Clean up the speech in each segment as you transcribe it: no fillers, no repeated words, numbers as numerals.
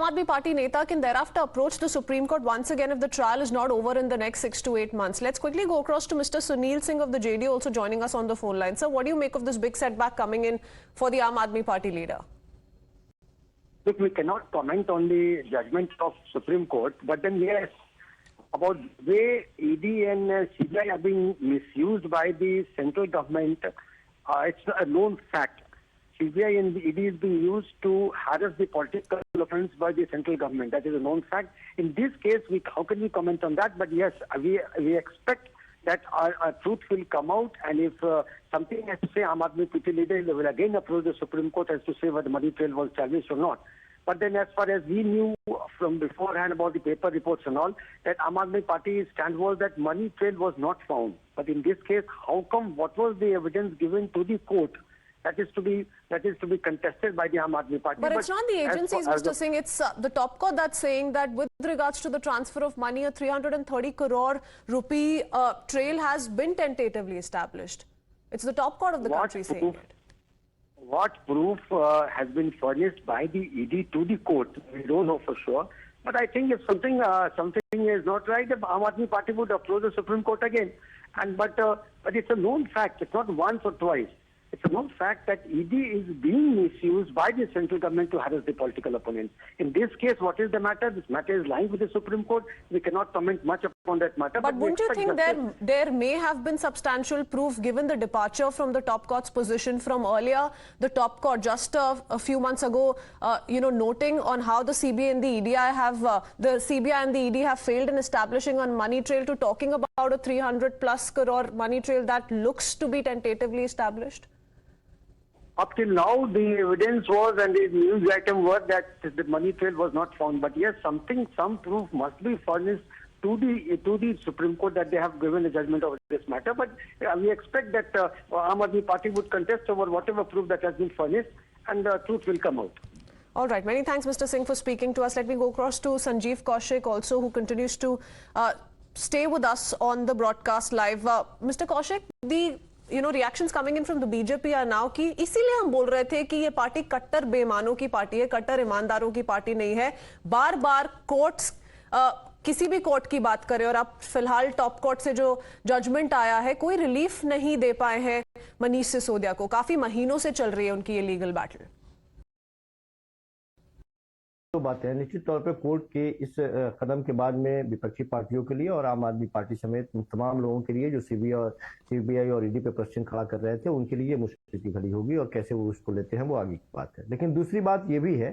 Aadmi Party Neta can thereafter approach the Supreme Court once again if the trial is not over in the next 6 to 8 months. Let's quickly go across to Mr. Sunil Singh of the JD, also joining us on the phone line. Sir, what do you make of this big setback coming in for the Aam Aadmi Party leader? Look, we cannot comment on the judgment of Supreme Court, but then yes, about the way ED and CBI are being misused by the central government, it's a known fact. CBI and the ED is being used to harass the political opponents by the central government. That is a known fact. In this case, how can we comment on that? But yes, we expect that our truth will come out, and if something has to say, Aam Aadmi Party leader will again approach the Supreme Court as to say whether the money trail was established or not. But then as far as we knew from beforehand about the paper reports and all, that Aam Aadmi Party's stand was that money trail was not found. But in this case, how come, what was the evidence given to the court? That is to be contested by the Aam Aadmi Party. But it's not the agencies, Mr. Singh. It's the top court that's saying that with regards to the transfer of money, a 330 crore rupee trail has been tentatively established. It's the top court of the country saying it. What proof has been furnished by the ED to the court? We don't know for sure. But I think if something is not right, the Aam Aadmi Party would approach the Supreme Court again. But it's a known fact. It's not once or twice. It's a known fact that ED is being misused by the central government to harass the political opponents. In this case, what is the matter? This matter is lying with the Supreme Court. We cannot comment much upon that matter. But wouldn't you think there may have been substantial proof given the departure from the top court's position from earlier? The top court just a few months ago, noting on how the CBI and the ED have failed in establishing a money trail, to talking about a 300 plus crore money trail that looks to be tentatively established. Up till now, the evidence was and the news item was that the money trail was not found. But yes, some proof must be furnished to the Supreme Court that they have given a judgment over this matter. But we expect that Aam Aadmi Party would contest over whatever proof that has been furnished, and the truth will come out. All right. Many thanks, Mr. Singh, for speaking to us. Let me go across to Sanjeev Kaushik also, who continues to stay with us on the broadcast live. Mr. Kaushik, the reactions coming in from the BJP are now कि इसीलिए हम बोल रहे थे कि ये party कट्टर बेईमानों की पार्टी है, कट्टर ईमानदारों की पार्टी नहीं है। बार बार कोर्ट्स किसी भी कोर्ट की बात करें, और अब फिलहाल टॉप कोर्ट से जो जजमेंट आया है, कोई रिलीफ नहीं दे पाए हैं मनीष सिसोदिया को। काफी महीनों से चल रही है उनकी ये लीगल बैटल। तो बात है, निश्चित तौर पे कोर्ट के इस कदम के बाद में विपक्षी पार्टियों के लिए और आम आदमी पार्टी समेत तमाम लोगों के लिए जो सीबीआई और ईडी पे प्रश्न खड़ा कर रहे थे, उनके लिए मुश्किल स्थिति खड़ी होगी, और कैसे वो उसको लेते हैं वो आगे की बात है। लेकिन दूसरी बात ये भी है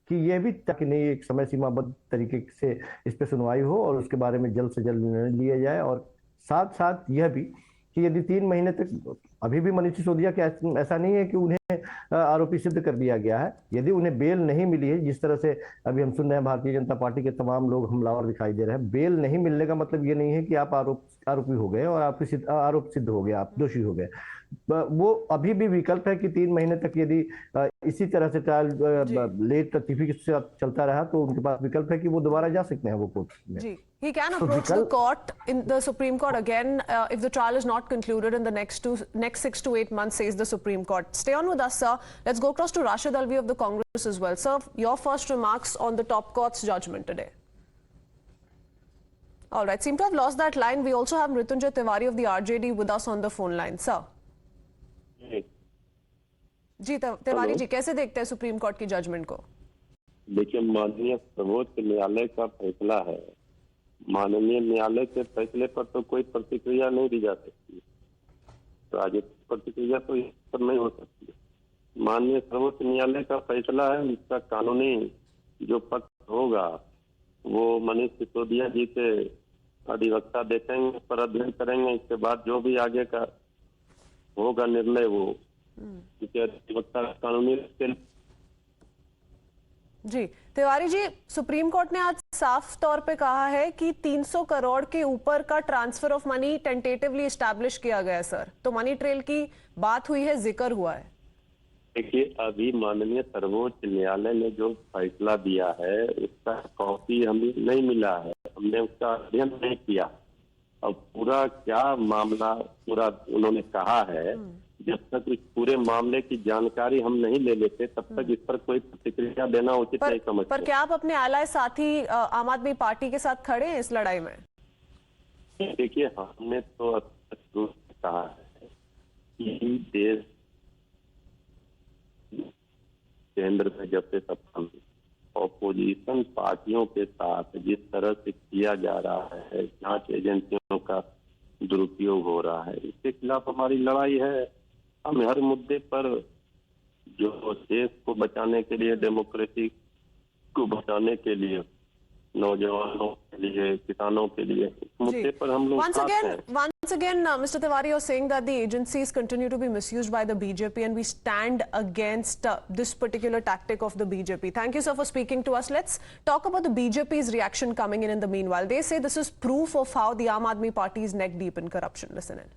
कि ये भी ताकि नहीं एक समय सीमाबद्ध तरीके से इस पे सुनवाई हो और उसके बारे में जल्द से जल्द निर्णय लिया जाए, और साथ साथ यह भी कि यदि 3 महीने तक अभी भी मनीष सिसोदिया के ऐसा नहीं है कि उन्हें आरोपी सिद्ध कर दिया गया है, यदि उन्हें बेल नहीं मिली है, जिस तरह से अभी हम सुन रहे हैं भारतीय जनता पार्टी के तमाम लोग हमलावर दिखाई दे रहे हैं, बेल नहीं मिलने का मतलब ये नहीं है कि आप आरोपी हो गए और आपके आरोप सिद्ध हो गया, आप दोषी हो गए। वो अभी भी विकल्प है कि 3 महीने तक यदि इसी तरह से ट्रायल लेट सर्टिफिकेट से चलता रहा तो उनके पास विकल्प है कि वो दोबारा जा सकते हैं वो कोर्ट में। He can approach the court in the Supreme Court again if the trial is not concluded in the next 6 to 8 months, says the Supreme Court. Stay on with us, sir. Let's go across to Rashid Alvi of the Congress as well. Sir, your first remarks on the top court's judgment today. All right, seem to have lost that line. We also have Mrityunjay Tiwari of the RJD with us on the phone line. Sir. जी तिवारी जी, कैसे देखते हैं supreme court की judgement को? देखिए, माननीय सर्वोच्च न्यायालय का फैसला है। माननीय न्यायालय के फैसले पर तो कोई प्रतिक्रिया नहीं दी जा सकती, राजनीतिक प्रतिक्रिया तो इस पर नहीं हो सकती। माननीय सर्वोच्च न्यायालय का फैसला है, इसका कानूनी जो पक्ष होगा वो मनीष सिसोदिया जी के अधिवक्ता देखेंगे, पर अध्ययन करेंगे। इसके बाद जो भी आगे का होगा निर्णय वो अधिवक्ता कानूनी। जी तिवारी जी, सुप्रीम कोर्ट ने आज साफ तौर पे कहा है कि 300 करोड़ के ऊपर का transfer of money tentatively establish किया गया है। सर, तो मनी ट्रेल की बात हुई है, जिक्र हुआ है। देखिए, अभी माननीय सर्वोच्च न्यायालय ने जो फैसला दिया है उसका कॉपी हमें नहीं मिला है, हमने उसका अध्ययन नहीं किया। अब पूरा क्या मामला पूरा उन्होंने कहा है, जब तक इस पूरे मामले की जानकारी हम नहीं ले लेते तब तक इस पर कोई प्रतिक्रिया देना उचित नहीं समझते। पर क्या आप अपने आला साथी आम आदमी पार्टी के साथ खड़े हैं इस लड़ाई में? देखिए, हमने तो अब तक शुरू से कहा है कि देश केंद्र में जब से सत्ता में ऑपोजिशन पार्टियों के साथ जिस तरह से किया जा रहा है, जांच एजेंसियों का दुरुपयोग हो रहा है, इसके खिलाफ हमारी लड़ाई है। हम हर मुद्दे पर जो देश को बचाने के लिए, डेमोक्रेसी को बचाने के लिए, नौजवानों के लिए, किसानों के लिए, इस मुद्दे पर हम लोग Once साथ again, हैं। Mr. Tiwari, you're saying that the agencies continue to be misused by the BJP and we stand against this particular tactic of the BJP. Thank you, sir, for speaking to us. Let's talk about the BJP's reaction coming in the meanwhile. They say this is proof of how the Aam Aadmi Party is neck deep in corruption. Listen in.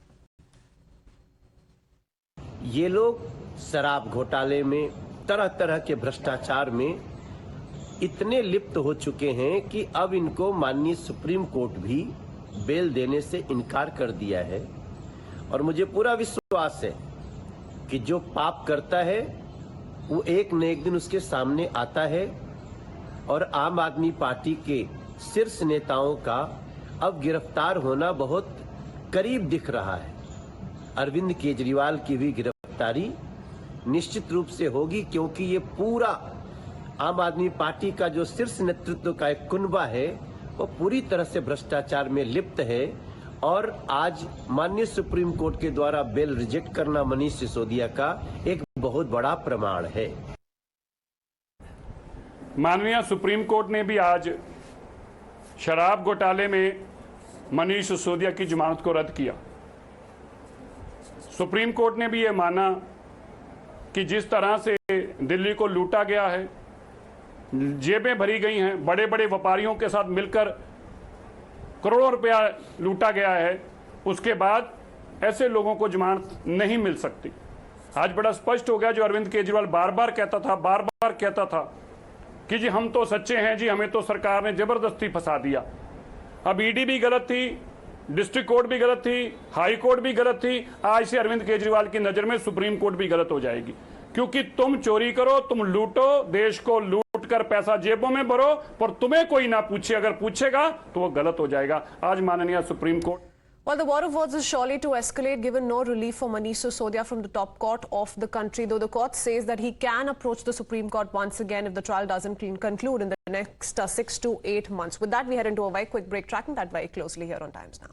ये लोग शराब घोटाले में, तरह तरह के भ्रष्टाचार में इतने लिप्त हो चुके हैं कि अब इनको माननीय सुप्रीम कोर्ट भी बेल देने से इनकार कर दिया है। और मुझे पूरा विश्वास है कि जो पाप करता है वो एक न एक दिन उसके सामने आता है। और आम आदमी पार्टी के शीर्ष नेताओं का अब गिरफ्तार होना बहुत करीब दिख रहा है। अरविंद केजरीवाल की भी गिरफ्तारी निश्चित रूप से होगी, क्योंकि ये पूरा आम आदमी पार्टी का जो शीर्ष नेतृत्व का एक कुनबा है वो पूरी तरह से भ्रष्टाचार में लिप्त है। और आज माननीय सुप्रीम कोर्ट के द्वारा बेल रिजेक्ट करना मनीष सिसोदिया का एक बहुत बड़ा प्रमाण है। माननीय सुप्रीम कोर्ट ने भी आज शराब घोटाले में मनीष सिसोदिया की जमानत को रद्द किया। सुप्रीम कोर्ट ने भी ये माना कि जिस तरह से दिल्ली को लूटा गया है, जेबें भरी गई हैं, बड़े बड़े व्यापारियों के साथ मिलकर करोड़ों रुपया लूटा गया है, उसके बाद ऐसे लोगों को जमानत नहीं मिल सकती। आज बड़ा स्पष्ट हो गया, जो अरविंद केजरीवाल बार बार कहता था कि जी हम तो सच्चे हैं जी, हमें तो सरकार ने जबरदस्ती फंसा दिया। अब ईडी भी गलत थी, डिस्ट्रिक्ट कोर्ट भी गलत थी, हाई कोर्ट भी गलत थी, आज से अरविंद केजरीवाल की नजर में सुप्रीम कोर्ट भी गलत हो जाएगी। क्योंकि तुम चोरी करो, तुम लूटो, देश को लूट कर पैसा जेबों में भरो, पर तुम्हें कोई ना पूछे, अगर पूछेगा तो वो गलत हो जाएगा। आज माननीय supreme court. Well, the war of words is surely to escalate given no relief for Manish Sisodia from the top court of the country, though the court says that he can approach the Supreme Court once again if the trial doesn't conclude in the next 6 to 8 months. With that, we head into a very quick break, tracking that very closely here on Times Now.